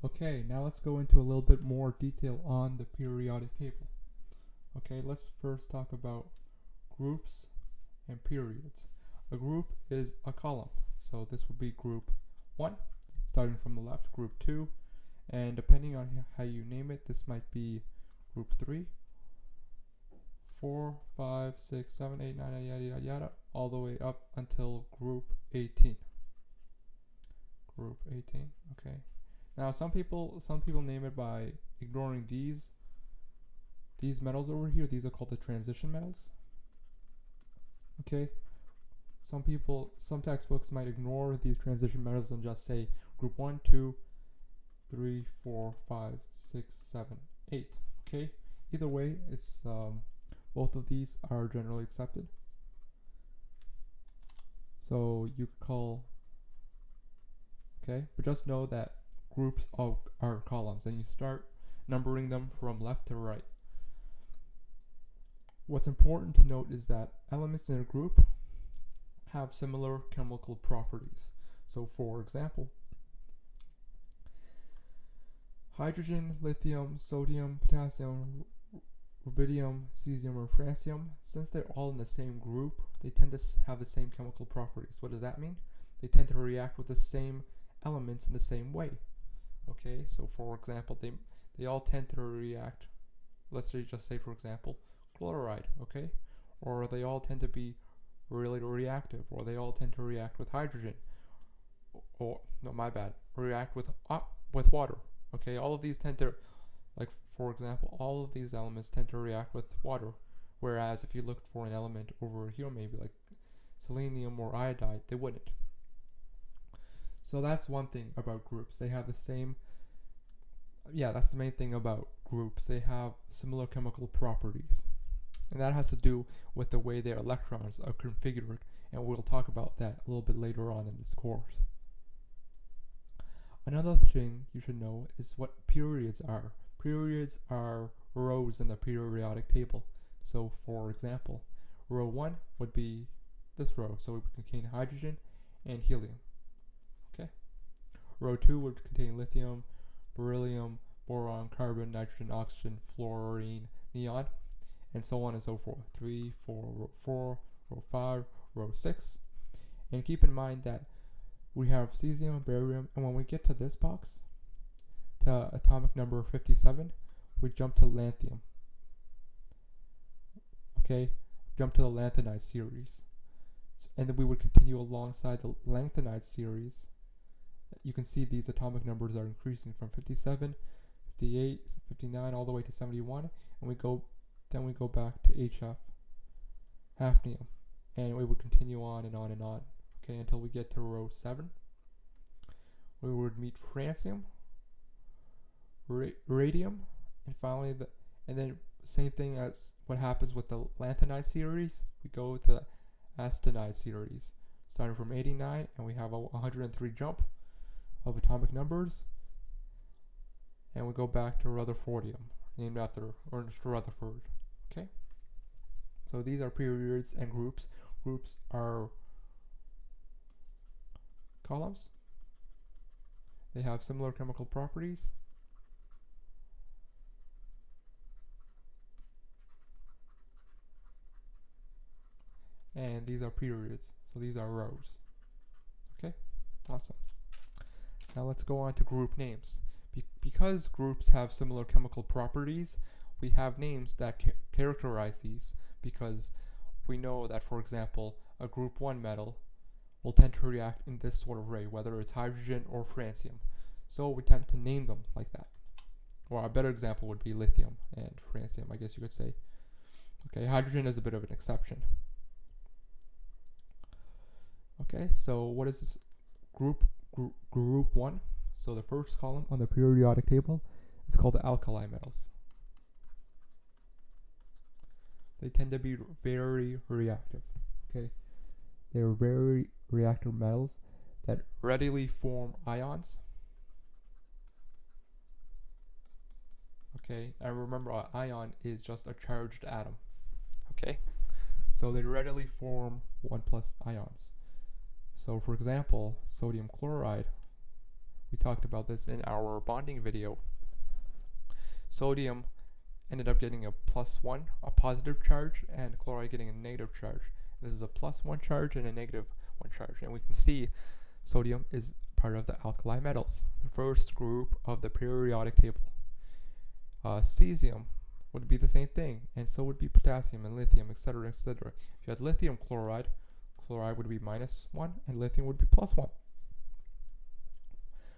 Okay, now let's go into a little bit more detail on the periodic table. Okay, let's first talk about groups and periods. A group is a column, so this would be group 1, starting from the left, group 2, and depending on how you name it, this might be group 3, 4, 5, 6, 7, 8, 9, yada yada yada, all the way up until group 18. Group 18, okay. Now some people name it by ignoring these metals over here. These are called the transition metals. Okay. Some textbooks might ignore these transition metals and just say group 1, 2, 3, 4, 5, 6, 7, 8. Okay. Either way, it's both of these are generally accepted. So you could call, okay, but just know that groups are columns, and you start numbering them from left to right. What's important to note is that elements in a group have similar chemical properties. So for example, hydrogen, lithium, sodium, potassium, rubidium, cesium, or francium, since they're all in the same group, they tend to have the same chemical properties. What does that mean? They tend to react with the same elements in the same way. Okay, so for example, they all tend to react, let's just say for example, chloride, okay? Or they all tend to be really reactive, or they all tend to react with hydrogen, or, no, my bad, react with water, okay? All of these tend to, like for example, all of these elements tend to react with water, whereas if you looked for an element over here, maybe like selenium or iodide, they wouldn't. So that's one thing about groups. They have the same, that's the main thing about groups. They have similar chemical properties. And that has to do with the way their electrons are configured, and we'll talk about that a little bit later on in this course. Another thing you should know is what periods are. Periods are rows in the periodic table. So for example, row 1 would be this row, so it would contain hydrogen and helium. Okay. Row 2 would contain lithium, beryllium, boron, carbon, nitrogen, oxygen, fluorine, neon, and so on and so forth. 3, 4, row 4, row 5, row 6. And keep in mind that we have cesium, barium, and when we get to this box, to atomic number 57, we jump to lanthanum. Okay, jump to the lanthanide series. And then we would continue alongside the lanthanide series. You can see these atomic numbers are increasing from 57, 58, 59, all the way to 71, and we go back to HF, hafnium, and we would continue on and on and on, okay, until we get to row 7. We would meet francium, radium, and finally and then same thing as what happens with the lanthanide series, we go to the astenide series, starting from 89, and we have a 103 jump of atomic numbers, and we go back to Rutherfordium, named after Ernest Rutherford. Okay, so these are periods and groups. Groups are columns. They have similar chemical properties. And these are periods, so these are rows. Okay, awesome. Now let's go on to group names. Because groups have similar chemical properties, we have names that characterize these, because we know that, for example, a group 1 metal will tend to react in this sort of way, whether it's hydrogen or francium. So we tend to name them like that. Or a better example would be lithium and francium, I guess you could say. Okay, hydrogen is a bit of an exception. Okay, so what is this group 1? So the first column on the periodic table is called the alkali metals. They tend to be very reactive. Okay, they're very reactive metals that readily form ions. Okay, and remember, an ion is just a charged atom. Okay, so they readily form 1+ ions. So for example, sodium chloride, We talked about this in our bonding video. Sodium ended up getting a +1, a positive charge, and chloride getting a negative charge. This is a +1 charge and a -1 charge. And we can see sodium is part of the alkali metals, the first group of the periodic table. Cesium would be the same thing, and so would be potassium and lithium, etc., etc. If you had lithium chloride, chloride would be -1 and lithium would be +1.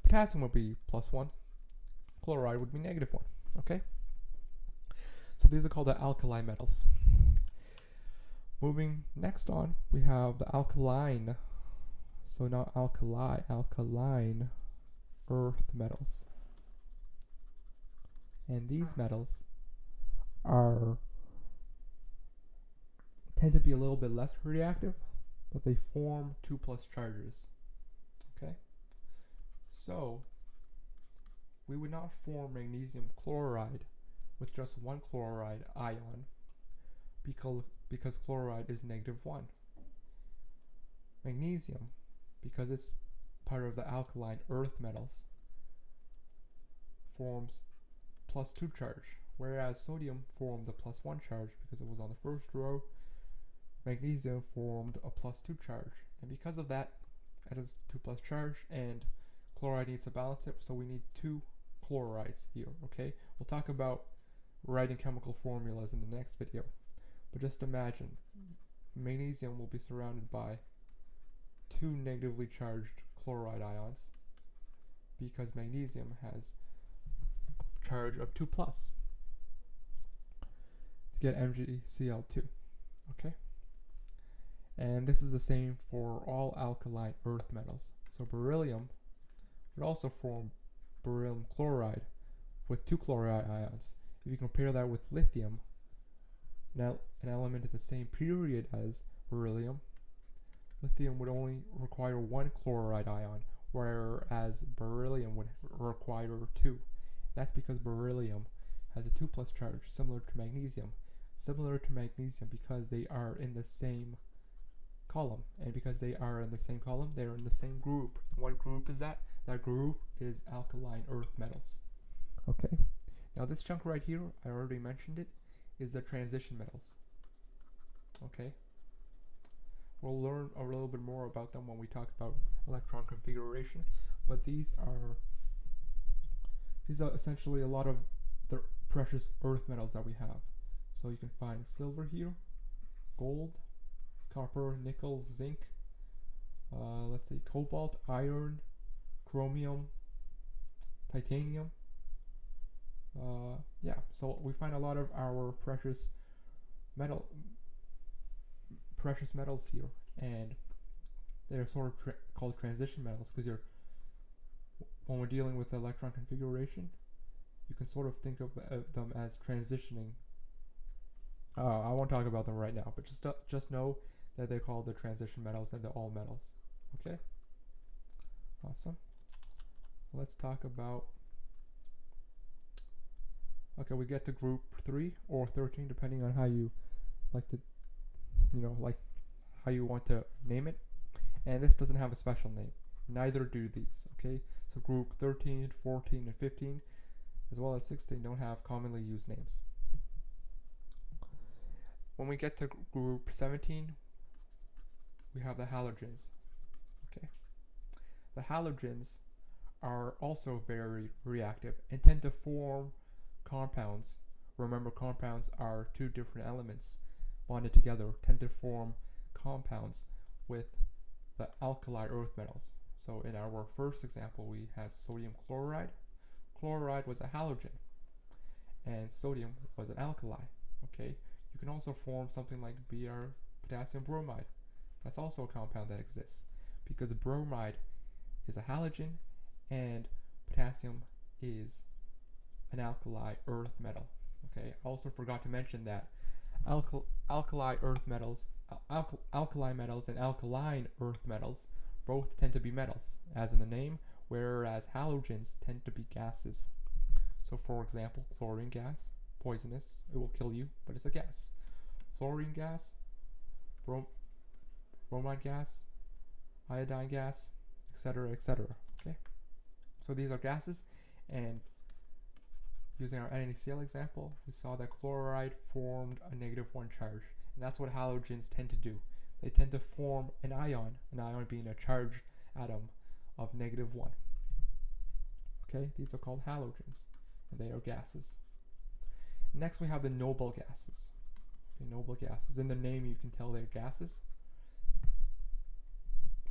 Potassium would be +1, chloride would be -1. Okay? So these are called the alkali metals. Moving next on, we have the alkaline. So not alkali, alkaline earth metals. And these metals tend to be a little bit less reactive, but they form 2+ charges. Okay? So we would not form magnesium chloride with just one chloride ion because chloride is -1. Magnesium, because it's part of the alkaline earth metals, forms +2 charge, whereas sodium formed the +1 charge because it was on the first row. Magnesium formed a +2 charge, and because of that, it is 2+ charge, and chloride needs to balance it, so we need 2 chlorides here. Okay, we'll talk about writing chemical formulas in the next video, but just imagine magnesium will be surrounded by 2 negatively charged chloride ions because magnesium has a charge of 2+ to get MgCl2. Okay, and this is the same for all alkaline earth metals. So beryllium would also form beryllium chloride with 2 chloride ions. If you compare that with lithium, an element at the same period as beryllium, lithium would only require 1 chloride ion, whereas beryllium would require 2. That's because beryllium has a 2+ charge, similar to magnesium. Similar to magnesium because they are in the same column. And because they are in the same column, they're in the same group. What group is that? That group is alkaline earth metals. Okay. Now this chunk right here, I already mentioned it, is the transition metals. Okay. We'll learn a little bit more about them when we talk about electron configuration, but these are essentially a lot of the precious earth metals that we have. So you can find silver here, gold, copper, nickel, zinc, let's say cobalt, iron, chromium, titanium. Yeah, so we find a lot of our precious metals here, and they're sort of called transition metals because when we're dealing with electron configuration, you can sort of think of them as transitioning. I won't talk about them right now, but just know that they're called the transition metals and they're all metals. Okay? Awesome. Let's talk about. Okay, we get to group 3 or 13, depending on how you like to, like how you want to name it. And this doesn't have a special name. Neither do these. Okay, so group 13, 14, and 15, as well as 16, don't have commonly used names. When we get to group 17, we have the halogens. Okay, the halogens are also very reactive and tend to form compounds. Remember, compounds are 2 different elements bonded together, tend to form compounds with the alkali earth metals. So in our first example, we had sodium chloride. Chloride was a halogen, and sodium was an alkali. Okay, you can also form something like Br potassium bromide. That's also a compound that exists because bromide is a halogen and potassium is an alkali earth metal. Okay, also forgot to mention that alkali earth metals, alkali metals and alkaline earth metals both tend to be metals, as in the name, whereas halogens tend to be gases. So for example, chlorine gas, poisonous, it will kill you, but it's a gas. Fluorine gas, bromide gas, iodine gas, etc., etc. Okay. So these are gases, and using our NaCl example, we saw that chloride formed a -1 charge, and that's what halogens tend to do. They tend to form an ion being a charged atom of -1. Okay, these are called halogens, and they are gases. Next we have the noble gases. Okay, noble gases. In the name you can tell they're gases.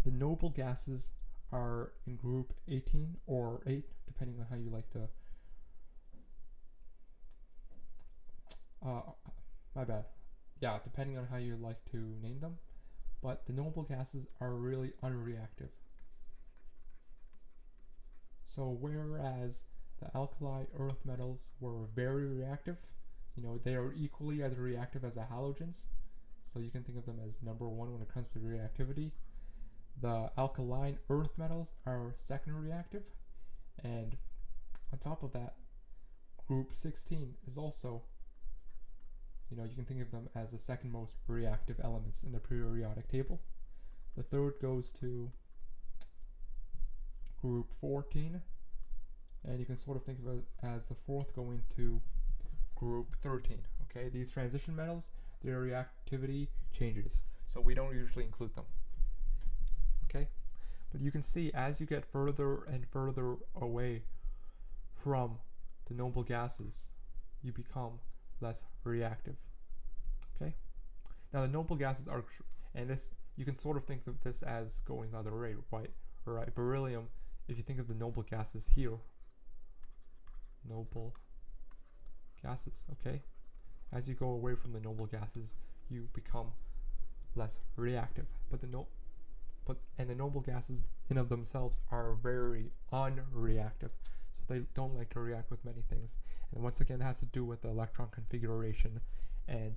The noble gases are in group 18 or 8, depending on how you like to my bad. Yeah, depending on how you like to name them. But the noble gases are really unreactive. So whereas the alkali earth metals were very reactive, they are equally as reactive as the halogens. So you can think of them as number 1 when it comes to reactivity. The alkaline earth metals are second reactive, and on top of that, group 16 is also, you can think of them as the second most reactive elements in the periodic table. The third goes to group 14, and you can sort of think of it as the fourth going to group 13. Okay, these transition metals, their reactivity changes, so we don't usually include them. Okay, but you can see as you get further and further away from the noble gases, you become less reactive. Okay, now the noble gases are, and this you can sort of think of this as going the other way, right? Right, beryllium. If you think of the noble gases here, noble gases. Okay, as you go away from the noble gases, you become less reactive. But the noble gases in of themselves are very unreactive, so they don't like to react with many things. And once again, that has to do with the electron configuration, and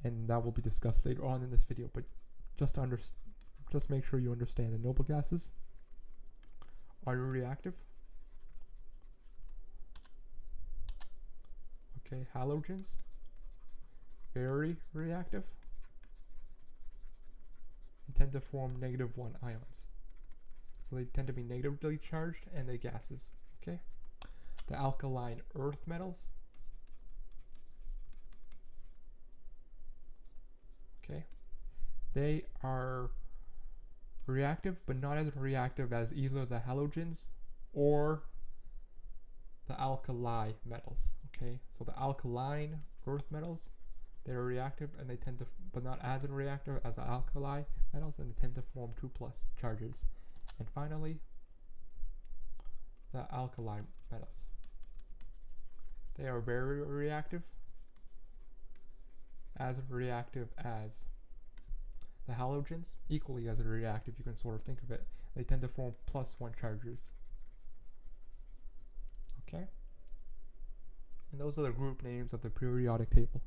that will be discussed later on in this video. But just make sure you understand the noble gases are reactive. Okay, halogens, very reactive, and tend to form -1 ions. So they tend to be negatively charged, and they're gases. Okay, the alkaline earth metals. Okay, they are reactive, but not as reactive as either the halogens or the alkali metals. Okay, so the alkaline earth metals, they're reactive, and they tend to, but not as reactive as the alkali metals, and they tend to form 2+ charges. And finally, the alkali metals. They are very reactive, as reactive as the halogens, equally as reactive, you can sort of think of it. They tend to form +1 charges. Okay? And those are the group names of the periodic table.